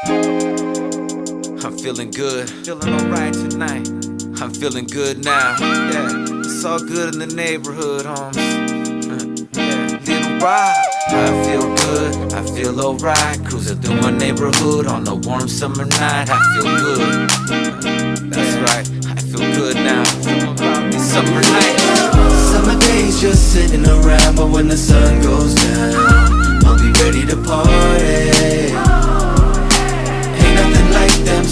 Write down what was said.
I'm feeling good, feeling alright tonight. I'm feeling good now, yeah. It's all good in the neighborhood, homes. Yeah, little ride. I feel good, I feel alright. Cruising through my neighborhood on a warm summer night. I feel good, that's right. I feel good now. These summer nights. Summer days just sitting around, but when the sun goes down, I'll be ready to party. Ain't nothing like them